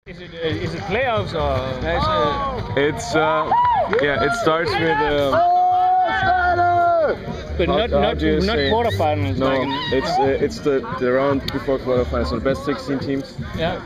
Is it playoffs or? It's yeah. It starts with. But not quarterfinals. No, like it's the round before quarterfinals. So the best 16 teams. Yeah.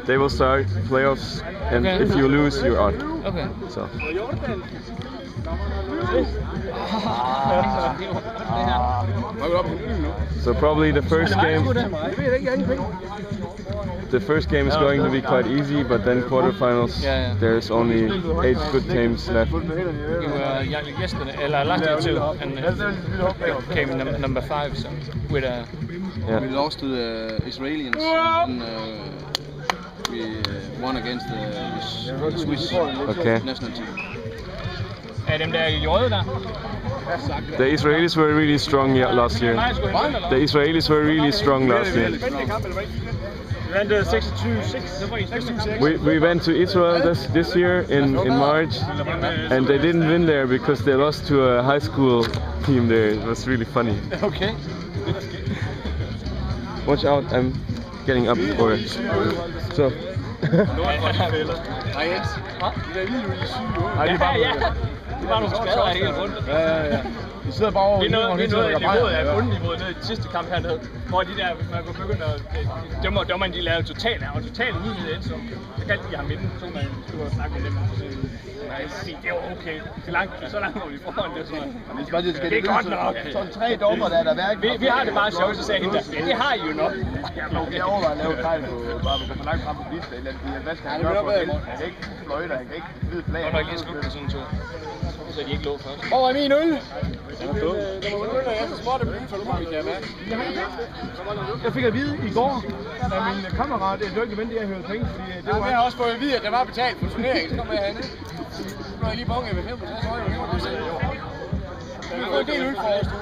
They will start playoffs, and if you lose, you're out. Okay. So probably the first game. The first game is going to be quite easy, but then quarterfinals, there's only 8 good teams left. You were yesterday, last year too, and came number 5. So with a. Yeah. We lost to the Israelis, and we won against the Swiss national team. Er dem der i røde der? The Israelis were really strong last year. The Israelis were really strong last year. We went to Israel this year in March, and they didn't win there because they lost to a high school team there. It was really funny. Okay. Watch out, I'm getting up for it. So. Det var nogle skader helt rundt. Ja. Vi sidder bare over. Vi nåede niveauet af bundniveauet nede i de sidste kamp hernede, hvor de der, hvis man kunne begynde at dommerne de lavede totalt udvidet ind, så kaldte de ham inden, så man skulle snakke med dem. Det var okay. Så langt var vi foran det. Det er godt nok. Sådan 3 dommer der er hverken. Vi har det bare sjovt, så sagde hende der, det har I jo nok. Jeg overvejer at lave fejl på bare på for langt frem på liste eller hvad skal han gøre for det? Han kan ikke fløjte, han kan ikke vide flag. Og nok lige slutte sådan en tur, så de ikke lå først. Hvor er min øl? Det var øl, og jeg så småt at blive for nu, vi kan være. Jeg fik at vide i går af min kammerat, det var ikke nødvendigt, at jeg hørte penge, fordi det var... Jeg har også fået at vide, at der var betalt for turneringen, så kom jeg herinde. Nu er jeg lige bunget med 5%, så højere, det var det selv. Vi har fået en del øl fra os, du.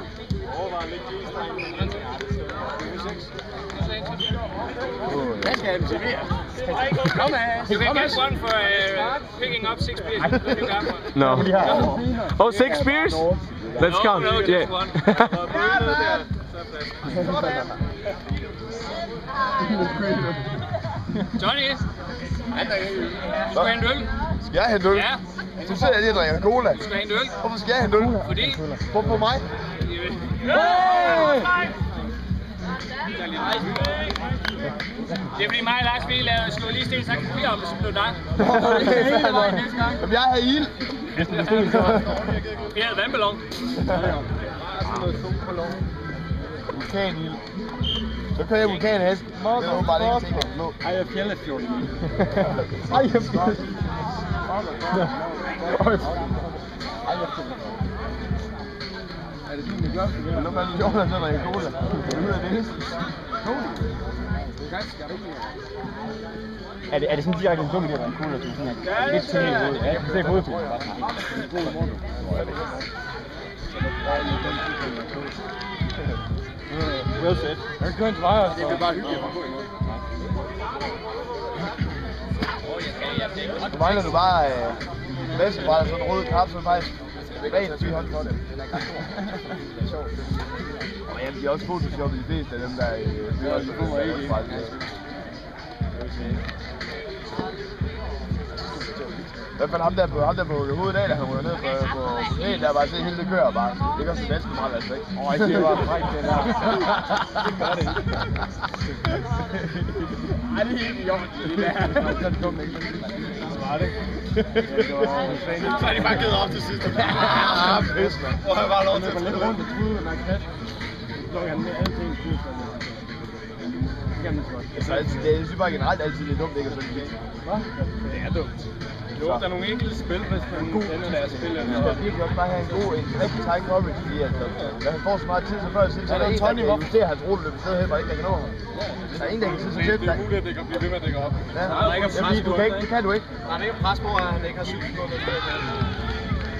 Hvad skal han servere? Kom af! You can get one for picking up 6 beers. No. Oh, 6 beers? Let's count. No, just one. Johnny, skal du have en øl? Skal jeg have en øl? Ja. Så sidder jeg lige og drikker cola. Du skal have en øl. Hvorfor skal jeg have en øl? Fordi? Hvorfor mig? Det er fordi mig og Lars vi slog lige sten sagt papir om, så blev dig. Jamen jeg har ild. Vi havde vandballon. Vulkanild. Så kører jeg vulkanhest. Det er jo bare ikke ting, jeg kan slå. Ej, jeg fjellet 14. Ej, jeg fjellet. Er det din, det gør? Men nu er det sjovt, at jeg drikker cola. Det er ud af det. Er det sådan direkte en dum idé at drikke cola, som sådan er lidt ting i hovedet? Ja, jeg kan se hovedfilm. Well said. Jeg kører en til vejre. Det er bare hyggeligt at få imod. Nu mangler du bare væskebræt og sådan en rød kaffe, så faktisk rent og tyhånd for det. Den er ganske sjovt. Og ja, de er også photoshoppet de fleste af dem, der er også på mig ikke. I hvert fald ham der på hovedet af, der han ryger ned på scenen, der bare se hele det kører bare. Det gør sig næsten meget altså ikke. Det var frækt det der. Det gør det ikke. Ej, det er helt i orden. Det er dumt ikke. Var det ikke? Så er de bare givet op til sidst. Ja, pisse mand. Hvor har jeg bare lov til at lidt rundt og trude med markat. Så lukker han med alting i kurs. Jeg synes bare generelt altid, det er dumt, ikke at sådan lidt. Hvad? Det er dumt. Jo, der er nogle enkelte spil, hvis man ender at spille. Du skal virkelig også bare have en god, en rigtig tight coverage, fordi at han får så meget tid, så før tid, så er der en, der kan justere hans rulleløb, så hedder ikke, der kan nå ham. Der er en, der kan sidde så tæt. Det er muligt, at det kan blive ved med at dække op. Ja, det kan du ikke. Nej, det er ikke pres på, at han ikke har sygt på det.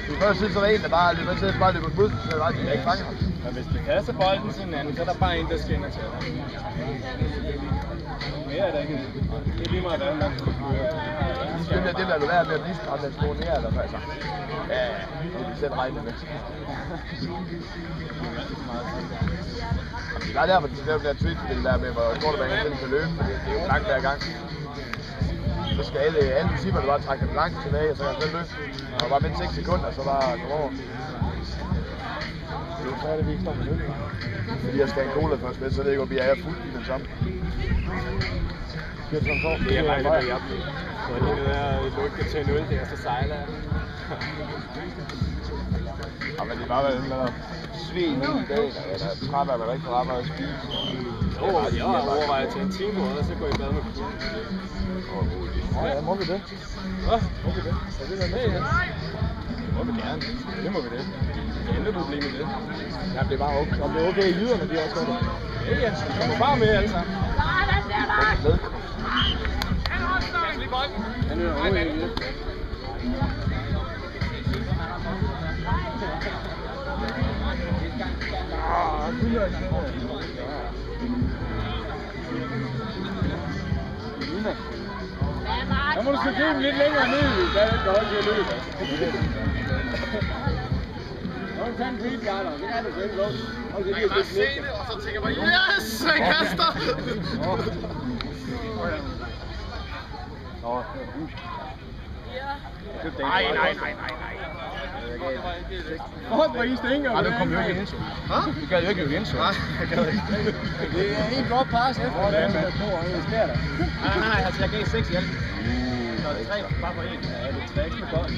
Du før tid, så er der en, der bare løber til, bare løber ud, så er der ikke fange ham. Men hvis det passer bolden til hinanden, så er der bare en, der skal ind og tage. Mere er der ikke. Det er lige meget, hvad man kan køre. Det lader du være med at blive skræmt at slå ned, eller hvad så? Ja, det kan vi selv regne med. Det er derfor, de skal lave det der twitch, det der med, hvor går det, man kan løbe, for det er jo langt hver gang. Så skal alle principperne bare trække dem langt tilbage, og så kan han selv løfte. Og bare vente 6 sekunder, og så bare gå over. Det er jo færdigt, vi ikke står med øl. Fordi jeg skal have en cola først med, så det ikke, at vi er fuldt i den samme. Det er meget det, jeg bliver. Så lige nu er lukket til 0, det er så sejler jeg. Ja, men det var vel en sved i dag, eller træt af, at man ikke får arbejde at spise. Jeg overvejer til en time, og så går I bad med kuglen. Ja, må vi det? Hvad? Må vi det? Er det der med, ja? Må vi gerne. Det må vi det. Det er intet problem med det. Jamen, det er bare okay. Om det er okay i lyderne, de også gør det. Ja, vi kommer bare med alle sammen. Med. Han er overhovedet ikke det. Så må du skal købe lidt længere ned, da det går til at løbe. Så kan du tage en greengarder, det kan du selv lov. Jeg kan bare se det, og så tænker jeg bare, yes, jeg kaster! Nej. Hvor I stænger? Nej, du kom jo ikke ind. Du gad jo ikke jo ind, så. Nej, jeg gad ikke. Det er en godt pass efter. Hvordan med 2 og 1 sker der? Nej, altså jeg gav 6 i alt. Så er det 3 bare for 1. Ja, det er ikke så godt.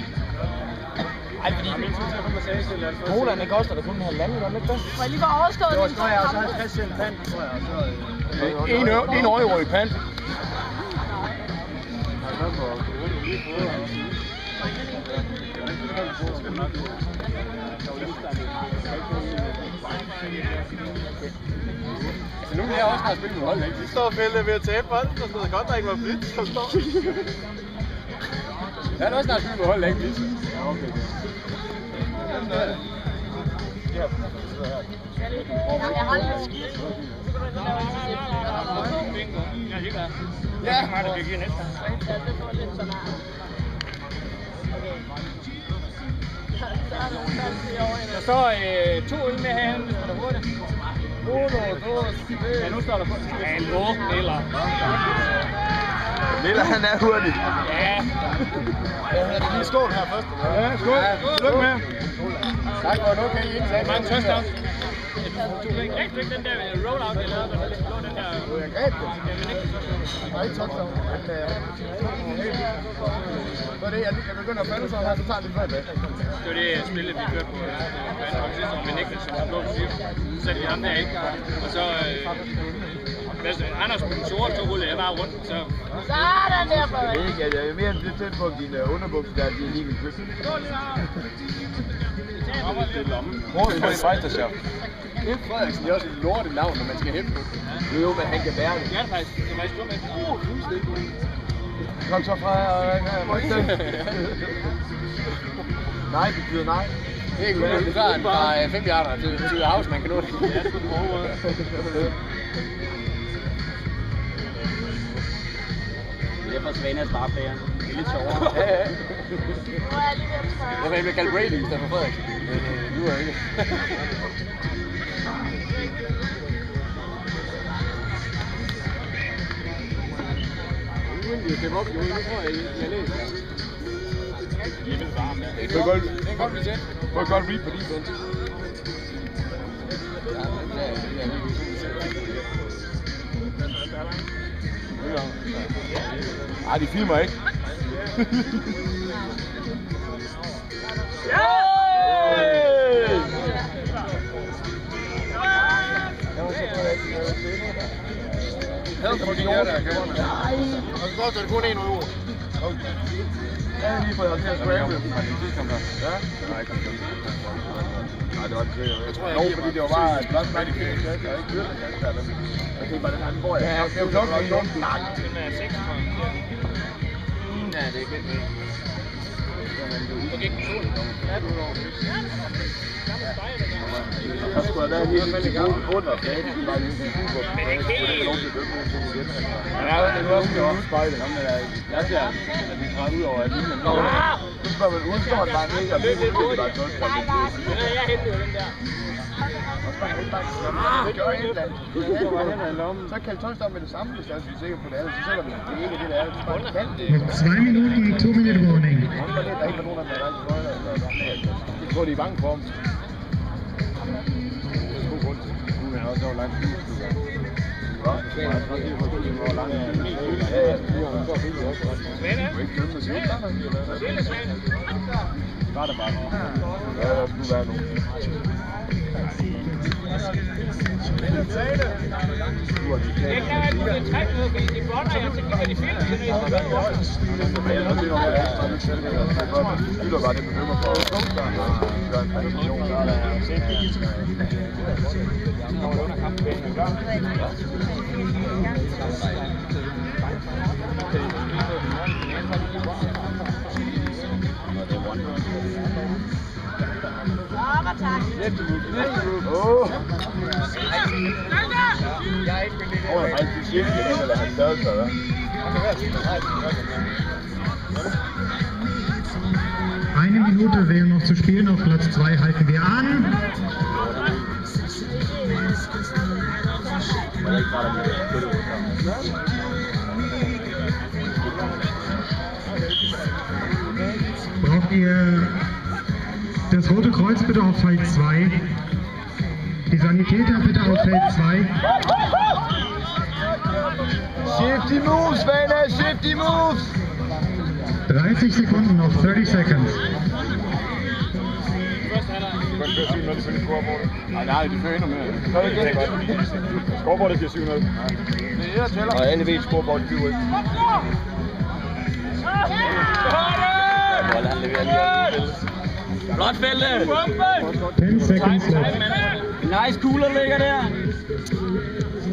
Ej, fordi min tur til at få massage eller andet. Colaen, det koster det kun 1,5, gør det ikke det? Må jeg lige få overstået det? Det var så 50 cent pant, tror jeg. Og så 1 euro i pant. Altså nu vil jeg også have spillet med hold, ikke? De står og fælder ved at tabe bolden, og sådan godt, der ikke var blidt, så står. Jeg har også snart spillet med hold, ikke blidt. Ja, okay. Jeg har lidt skidt. Ja, det kan give næste gang. Ja, det var lidt så meget. Der står 2 øl med herhen, hvis man er hurtigt. 1, 2, 3. Ja, nu står der på. Hallo, Niller. Niller, han er hurtig. Ja. Jeg havde lige skål her først. Ja, skål. Lykke med. Tak for en okay indsats. Mange touchdowns. Du ikke den der rollout, jeg lavede, der lå den der... Jeg greb det. Der er ikke touchdown. Så er det, jeg begynder at falde sådan her, så tager det før det. Det var det spillet, vi kørte på. Med Niklas, som var på 7. Så satte vi ham der ind. Og så... Anders på den sorte, så rullede jeg bare rundt. Så... Sådan der, Frederik. Jeg er mere end lidt tæt på dine underbukser, der de er lige ved købt. Hvor er det vejstadschaft? Frederiksen er også et lortet navn, når man skal hæppe på. Jo, men han kan bære det. Det er faktisk. Det er faktisk dumt. Kom så fra nej betyder nej. Det er ikke godt. Det er fra 5 yarder til house, man kan nå det. Ja, det skulle prøve. Det er fra Svanas barplæger. Det er lidt sjovere. Nu er jeg lige ved at tørre. Jeg bliver kaldt Brady i stedet for Frederik. Men nu er jeg ikke. Jeg skal op, nu tror jeg læser. Det er vel varmt, ja. Det er godt blive tæt. Må jeg godt read på defense? Ej, de filmer ikke. Og så koster det kun 1 euro. Ja, lige for at have scramble. Ja? Nej, kom igen. Nej, det var ikke det. Jeg tror, jeg fordi det var bare et blot meget i køen. Jeg har ikke hørt det. Jeg tænkte bare, den anden går jeg. Ja, det er jo klokken i nogen. Den er 6, tror jeg. Ja, det er fedt med. Okay, solen kommer. Ja, du er over. Der skulle have været helt til under banen. Men det kan ikke. Ja, det er også en spejle. Jeg ser, at de træder ud over at linjen. Nu spørger man udstår han bare ikke, og det er bare et godt. Jeg henter jo den der. Så kan Tolstoy med det samme, hvis jeg er sikker på det andet, så sætter vi det ikke det, der er. Noch 2 Minuten, 2-minute warning. Der er ikke nogen, der er rigtig højere. Jeg tror, de er bange for ham. Det er god grund til. Nu er han også over langt. Var det bare nu? Ja, der skulle være nu. Det kan være, at du kan trække noget, fordi de botter, og så kigger de film. Det er bare det, man dømmer for. Eine Minute wäre noch zu spielen, auf Platz 2 halten wir an. Braucht ihr das Rote Kreuz bitte auf Feld 2? Die Sanitäter bitte auf Feld 2. Shifty moves, Werner, shifty moves! 30 Sekunden noch, 30 seconds. Nej, det fører endnu mere. Scoreboardet siger 7-0. Det er det, der tæller. Og alle ved, at scoreboardet bliver 7-1. Flot fælde! 10 seconds left. Nice cooler ligger der.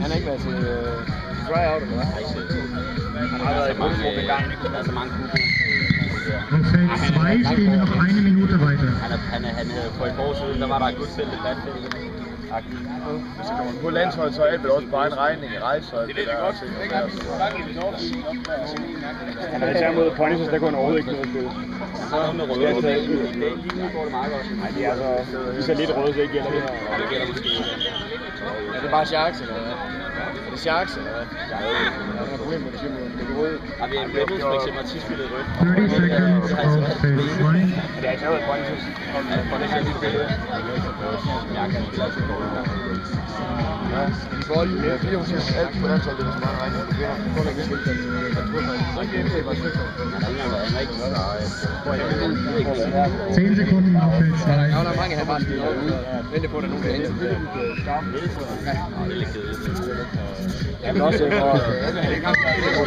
Han har ikke været til tryout, eller hvad? Han har været i mange grupper i gang. Der er så mange grupper. Auf Feld 2 stehen wir noch 1 Minute weiter. Han havde for et år siden, der var der et gudsfelt, et vandfelt. Hvis jeg kommer på landsholdet, så er det vel også bare en regning i rejsehold. Det er det godt. Han er især mod Pony's, så der går han overhovedet ikke noget at spille. Han har med røde, og lige nu går det meget godt. Nej, det er altså, hvis er lidt røde, så ikke gælder det her. Det gælder måske ikke. Er det bare Sharks, eller hvad? Er det Sharks, eller hvad? Ja, det er et problem med det røde. Har vi en Rebels for eksempel tit spillet rødt? 30 seconds auf Feld 2. Det er ikke noget Pony's. Pony's er lige spillet. Jeg kan spille altid på det. Ja, de får lige 4% alt på landsholdet, det er så meget regning. Det er kun ikke spillet. Jeg tror faktisk, det var stykker. Han er ikke noget. 10 Sekunden auf Feld 2. Ja, der er mange, han bare spiller ud. Vente på, at der er nogen, der henter. Det er lidt kedeligt. Jeg vil også se for...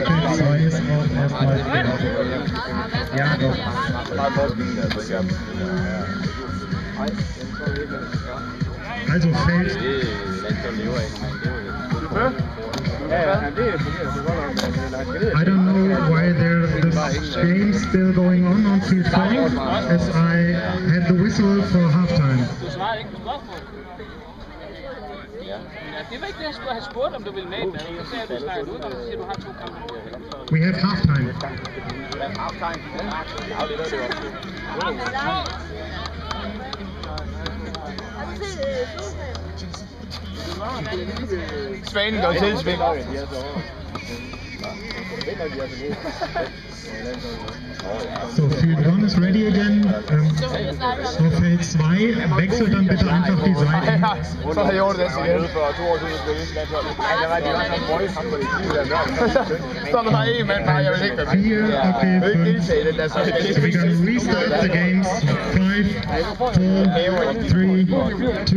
Feld 2 ist auch erstmal ja, doch. Meget forskel, altså ikke er... Also Feld. I don't know why there's this game still going on field 5, as I had the whistle for halftime. Du svarede ikke på spørgsmålet. Ja, det var ikke det, jeg skulle have spurgt, om du ville med. Jeg sagde, at du snakkede ud, og så siger, du har 2 kampe. We have halftime. Svanen går til sving. So, Field 1 is ready again. Auf Feld 2 wechselt dann bitte einfach die Seiten. Så har jeg gjort det igen for 2 år siden. Så er der bare en mand, jeg vil ikke være med. 4, okay, 5. So we're gonna restart the games. 5, 4, 3, 2,